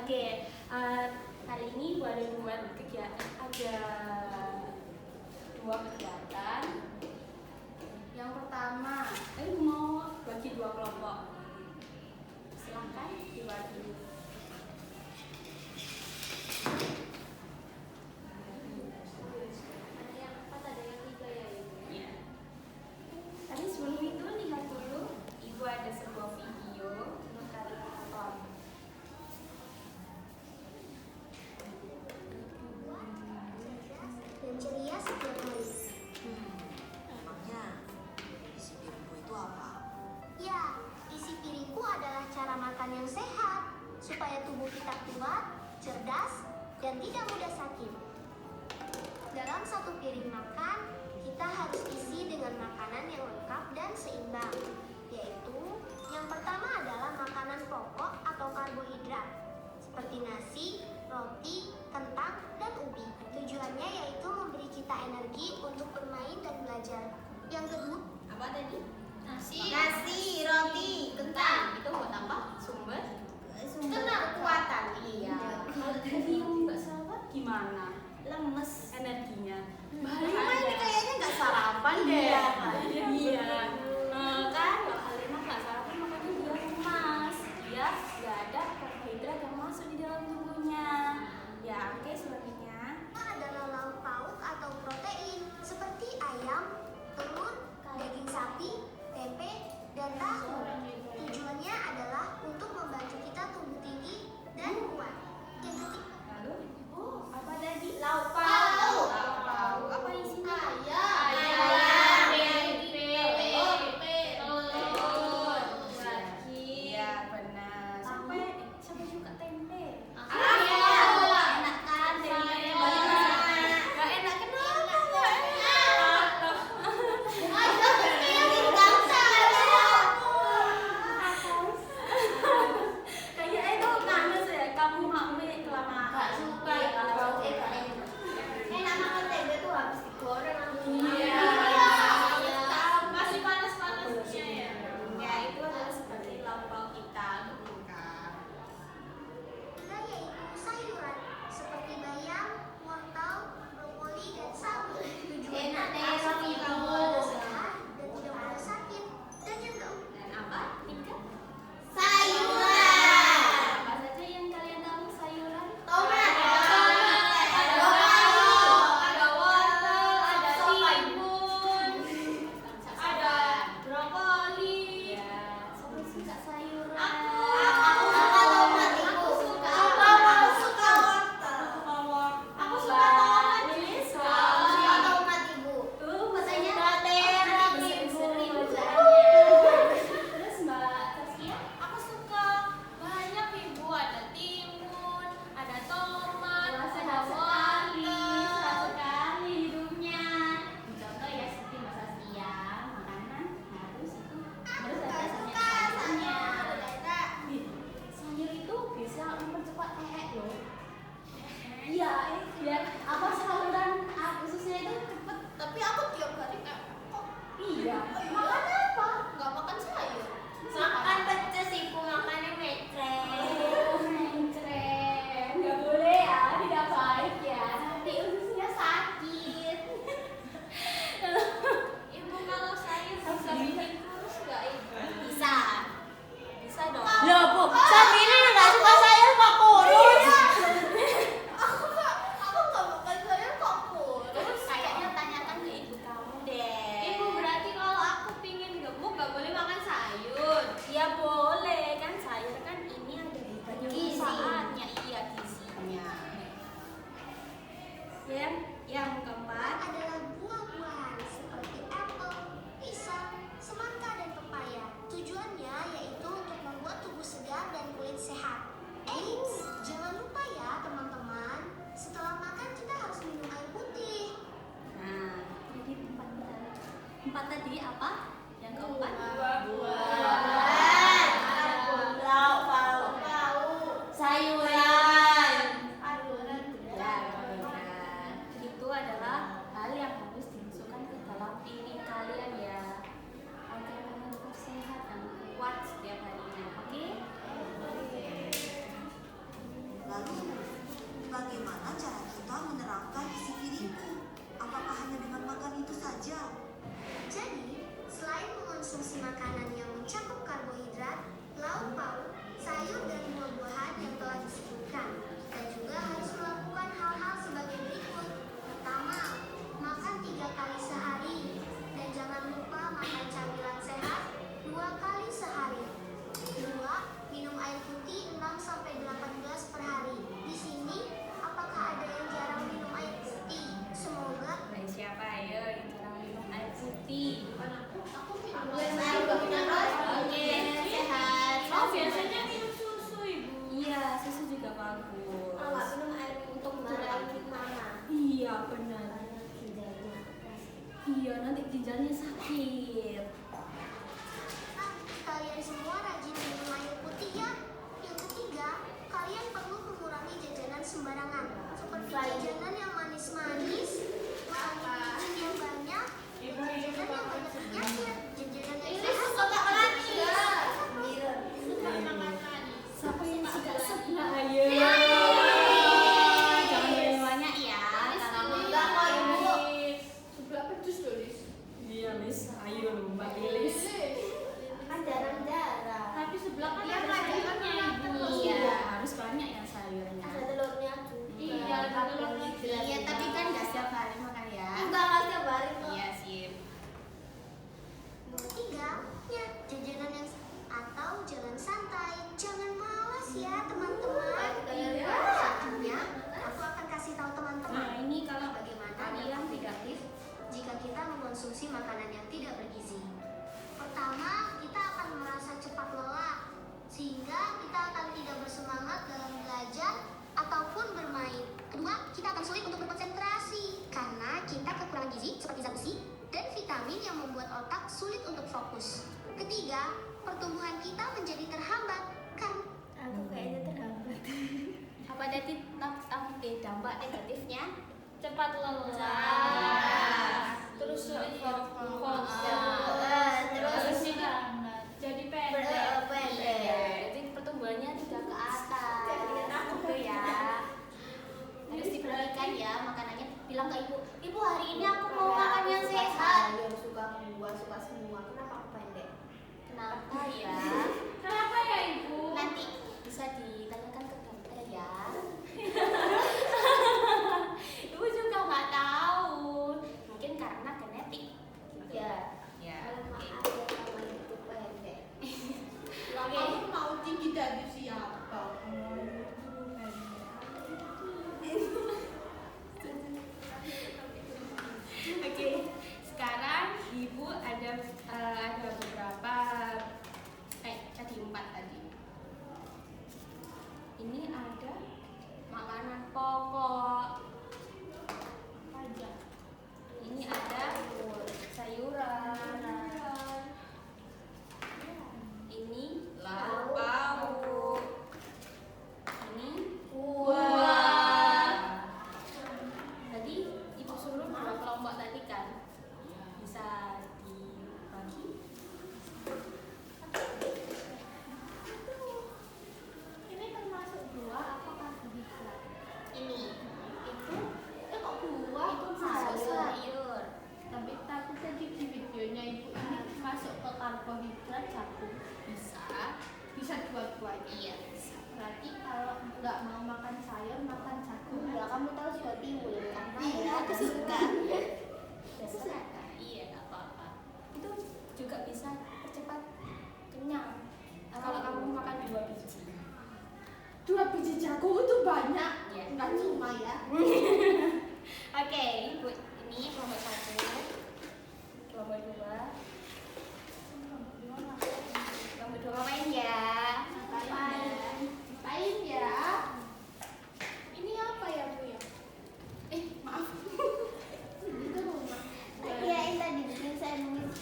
Oke, kali ini Ibu ada dua kegiatan. Yang pertama, Ibu mau bagi dua kelompok. Silahkan dibagi. Ada yang 4, ada yang 3 ya Ibu? Iya. Tapi sebelum itu lihat dulu, Ibu ada sebuah video untuk kalian tonton. Dan ceria setiap hari. Emangnya isi piringku itu apa? Ya, isi piringku adalah cara makan yang sehat supaya tubuh kita kuat, cerdas, dan tidak mudah sakit. Dalam satu piring makan, kita harus isi dengan makanan yang lengkap dan seimbang, yaitu yang pertama adalah makanan pokok atau karbohidrat, seperti nasi, roti, kentang, dan ubi. Tujuannya yaitu memberi kita energi untuk bermain dan belajar. Yang kedua, Apa tadi? Nasi, roti, Kentang. Itu buat apa? Sumber kekuatan. Iya. Kalau tadi yang nggak salah gimana? Lemes. Energinya. Halimah ini kayaknya nggak sarapan deh. Iya. Kan kalau Halimah nggak sarapan makanya dia lemas. Dia nggak ada karbohidrat yang masuk di dalam tubuhnya. Ya, oke selanjutnya. adalah lauk pauk atau protein seperti ayam, telur, daging sapi, tempe, dan tahu. Tujuannya adalah untuk membantu kita tumbuh tinggi dan kuat. Yang ketiga, Lalu, apa tadi? Lauk pauk. Lauk pauk. Apa isinya? ginjalnya sakit. Kalian semua rajin minum air putih ya. Yang ketiga, kalian perlu mengurangi jajanan sembarangan. Seperti jajanan yang manis-manis, makanan yang banyak, jajanan yang banyak minyaknya, jajanan yang Siapa yang suka sebelah? Ayo. Jangan banyak ya. Kalau Enggak kok, Ibu. Sebelah pedes loh, Lis. Iya, Lis. Ayo Mbak Lilis. Kan jarang-jarang. Tapi sebelah kan Iya, ada Kak, sayurnya, kan Ibu. Iya, harus banyak ya sayurnya. Ada telurnya juga. Iya, ada telurnya juga. Iya, tapi kan nggak setiap hari makan ya. Enggak setiap hari kok. Iya, sip. Ketiga, ya, jajanan yang atau jalan santai. Jangan malas ya teman-teman. Selanjutnya, aku akan kasih tahu teman-teman. Nah, ini kalau Bagaimana kalian dampak negatif jika kita mengkonsumsi makanan yang tidak bergizi. Pertama, kita akan merasa cepat lelah, sehingga kita akan tidak bersemangat dalam belajar ataupun bermain. Kedua, kita akan sulit untuk berkonsentrasi, karena kita kekurangan gizi seperti zat besi dan vitamin yang membuat otak sulit untuk fokus. Ketiga, pertumbuhan kita menjadi terhambat, karena Aku kayaknya terhambat. apa tadi dampak negatifnya? Cepat lelah. Terus sulit fokus. Terus Jadi pendek. Jadi pertumbuhannya tidak ke atas. Gitu ya. Harus diperhatikan ya makanannya. Bilang ke ibu, ibu hari ini aku mau makan yang sehat. Sayur, suka buah, suka semua. Kenapa aku pendek? Kenapa ya? Kenapa ya, Ibu? Nanti bisa ditanyakan ke dokter ya. Ibu juga nggak tahu. Mungkin karena genetik. Ya. Ya. Maaf Oke. ya kalau itu pendek. Lah, kamu mau tinggi dari siapa? Oke, sekarang ibu ada beberapa tadi 4 tadi. Ini ada makanan pokok. Aja. Ini ada sayuran. Ini lauk pauk. Ini buah. Tadi ibu suruh 2 kelompok tadi kan. Bisa dibagi. Ini termasuk buah apa karbohidrat? Ini itu Kok buah? itu masuk sayur. Tapi tadi di videonya Ibu ini masuk ke karbohidrat satu. Bisa dua-duanya. Iya, bisa. Berarti kalau nggak mau makan sayur, makan jagung. Ya kamu tahu juga tiwul karena Iya, ya aku suka. Suka. Iya, nggak apa-apa. Itu juga bisa percepat kenyang. Kalau kamu makan 2 biji. 2 biji jagung itu banyak. Iya. Nggak cuma ya. Oke, ibu ini kelompok 1, kelompok 2, kelompok 2 main ya. Ngapain ya? Ini apa ya, Bu ya? Maaf. Itu rumah. Kirain tadi bikin sandwich.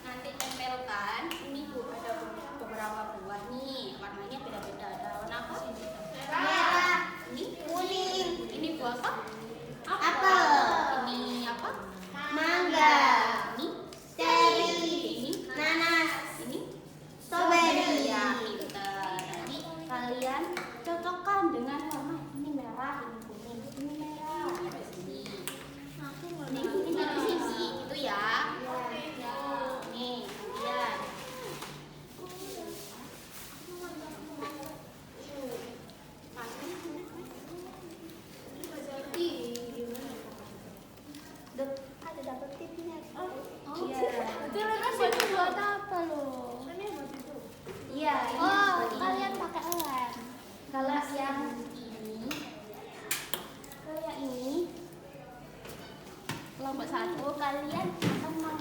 Nanti tempelkan. Ini bu ada beberapa buah nih, warnanya beda-beda. Ada warna apa? Merah. Ini Kuning. Ini buah apa? Apel. Ini apa? Mangga. Ini Ceri. Ini Nanas. ini Strawberry. Ya, pinter. Jadi kalian cocokkan dengan warna ini merah, ini kuning, ini merah. Sampai sini. Ini kuning dari sini, gitu ya. Nih, lihat. Dok, ada dapat tipnya. Iya. Itu buat apa loh? Iya, ini Oh, seperti kalian ini. pakai lem. Kalau yang ini, kalau yang ini kelompok 1 kalian akan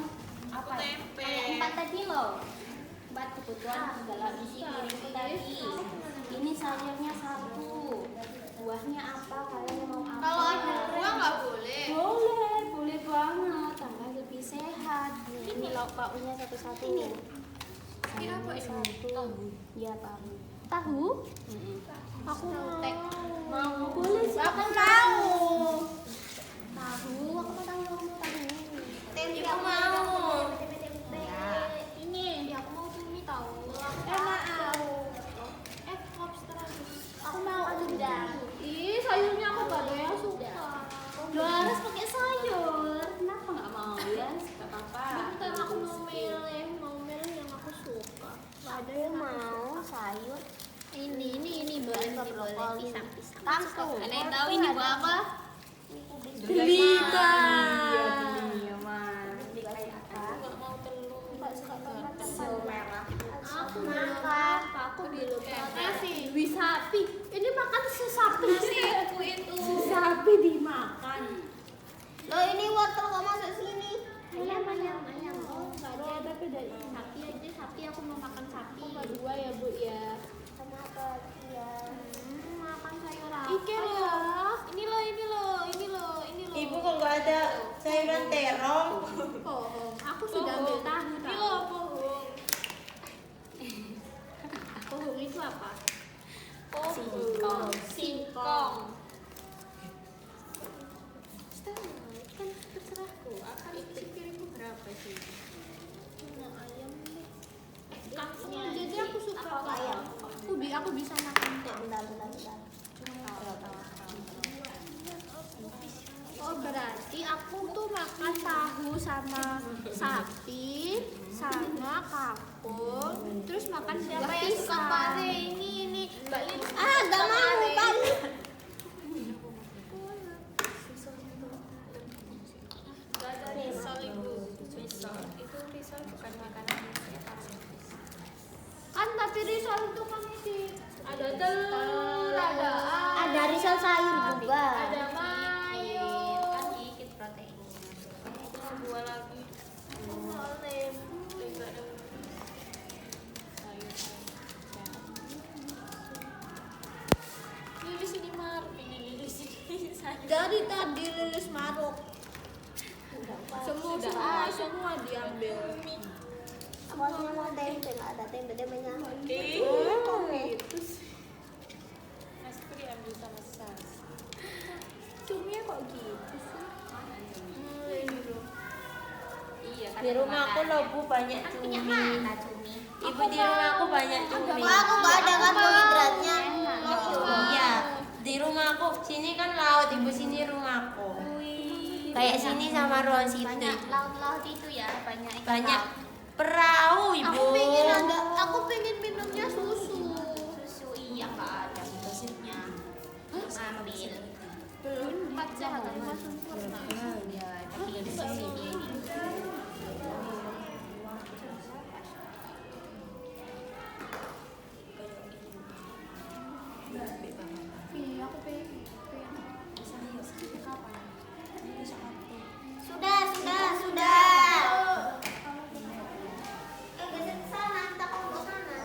apa? Kayak 4 tadi loh. 4 kebutuhan dalam isi piringku tadi. Ini sayurnya 1. Buahnya apa? Kalian mau apa? Kalau ada buah nggak boleh. Boleh, boleh banget. ini lauk pauknya satu-satu. Ini apa ini? Tahu. Ya tahu. Tahu? Aku Mau. boleh sih. Aku mau. Tahu, aku mau tahu. Tempe aku mau. Ini aku mau cumi tahu. Lobster aja. Aku mau udang. Ih, sayurnya aku gak ada yang suka. Lo harus pakai sayur. Kenapa nggak mau ya? Gak apa-apa. Bentar, aku mau milih yang aku suka. Gak ada yang Mau sayur. Ini boleh brokoli. pisang. Kangkung. Ada yang tahu ini buat apa? Delika. Iya, deli man. Aku gak mau telur. Gak suka banget Susu merah. Aku makan. Aku nasi sapi. Ini makan sapi sih. Aku itu. Sapi dimakan. Lo ini wortel kok masuk sini? Ayam. Oh, nggak ada tapi dari sapi aja. Sapi aku mau makan sapi. Cuma 2 ya bu ya. Sama apa ya? Makan sayur apa? Ike ya? loh. Ini loh. Ibu kok nggak ada sayuran terong? Pohong. Aku sudah ambil tahu. Ini loh pohon. Pohong itu apa? Singkong. Kan terserahku. Akan isi piringku berapa sih? Mau ayam deh. Langsung aja deh, aku suka Apa ayam? Aku bisa makan kok. Bentar. Oh berarti aku tuh makan tahu sama sapi sama kangkung, terus makan Siapa buah yang suka pisang. pare? Ini Mbak Lin. Gak mau balik. Gak ada risol ibu. Risol itu risol bukan makanan sehat. Kan tapi risol itu kan isi ada telur, ada Ada risol sayur juga. ada mayo. Kan dikit proteinnya. Dua lagi. Lilis ini mar, ini lilis ini sayur. Dari tadi lilis maruk. Semua diambil. Aku hanya mau tempe, nggak ada tempenya. Oh, itu sih. Nasi itu diambil sama sas. Cuminya kok gitu sih? Ini loh. Iya kan. Di rumahku loh Bu banyak Kan cumi. punya mana cumi? Ibu di rumahku banyak cumi. Wah, aku nggak ada karbohidratnya. Iya, di rumahku sini kan laut, ibu sini rumahku. Kayak sini sama ruang situ. Banyak laut-laut itu ya, banyak ikan Banyak laut. perahu ibu. Aku pengen minumnya susu. Susu iya Kak, ada susunya. Ambil. Belum 4 sehat tanpa sempurna. Ya, tapi di sini. Iya, aku pengen. Sudah. Geser ke sana, kita mau ke sana.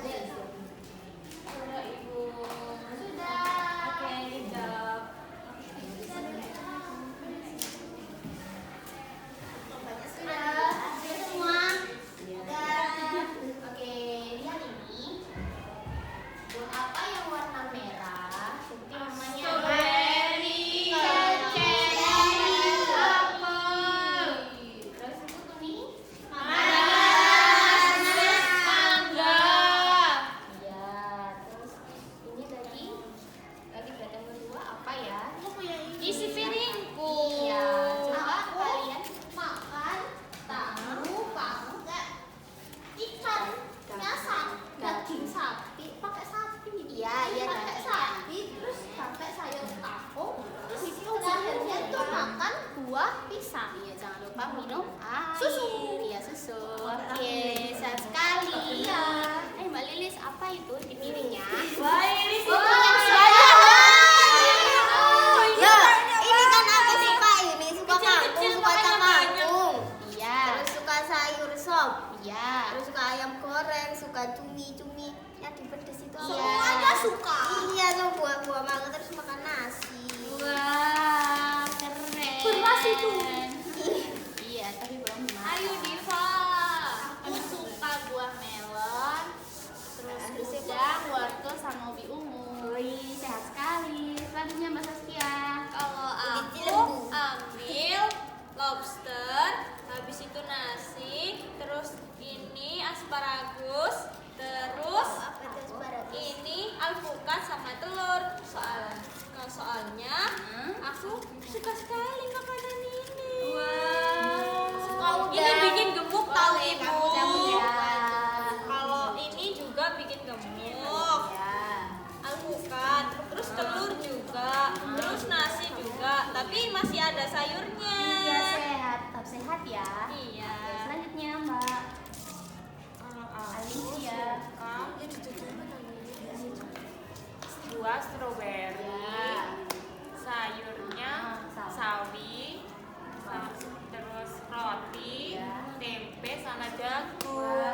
Sudah Ibu. Sudah. Oke, hijab. Sudah semua. Oke, lihat ini. Buah apa yang warna merah? Namanya Strawberry. apel. Terus itu tuh nih. Mangga. Iya, terus ini lagi berarti yang kedua apa ya? Aku punya ini. Isi piringku. Iya, coba kalian makan tahu pakai ikan nyasar daging sapi pakai sapi. Iya, pakai sapi terus pakai sayur kangkung terus terakhirnya tuh makan buah pisang. Iya, jangan lupa minum susu. Iya, susu. Oke, sehat sekali. Iya. Mbak Lilis apa itu di piringnya? Wah, ini sih. Oh, yang Ya, ini kan aku suka ini, suka kangkung, suka kangkung. Iya. Terus suka sayur sop. Iya. Terus suka ayam goreng, suka cumi yang dipedes itu. Iya. Semuanya suka. Iya, lo buah-buah mangga terus makan nasi. Wah, keren. Beras itu. Iya, tapi belum makan. Ayo Diva. Soalnya aku suka sekali makanan ini. Wow. Ini bikin gemuk tahu ibu. Ya. Kalau ini juga bikin gemuk. Ya. Alpukat, terus telur juga, terus nasi juga, tapi masih ada sayurnya. Iya sehat, tetap sehat ya. Iya. Oke, selanjutnya Mbak Kalau aku Alicia. buah strawberry, Ya. sayurnya Ah, sawi, terus roti, Ya. tempe sama jagung.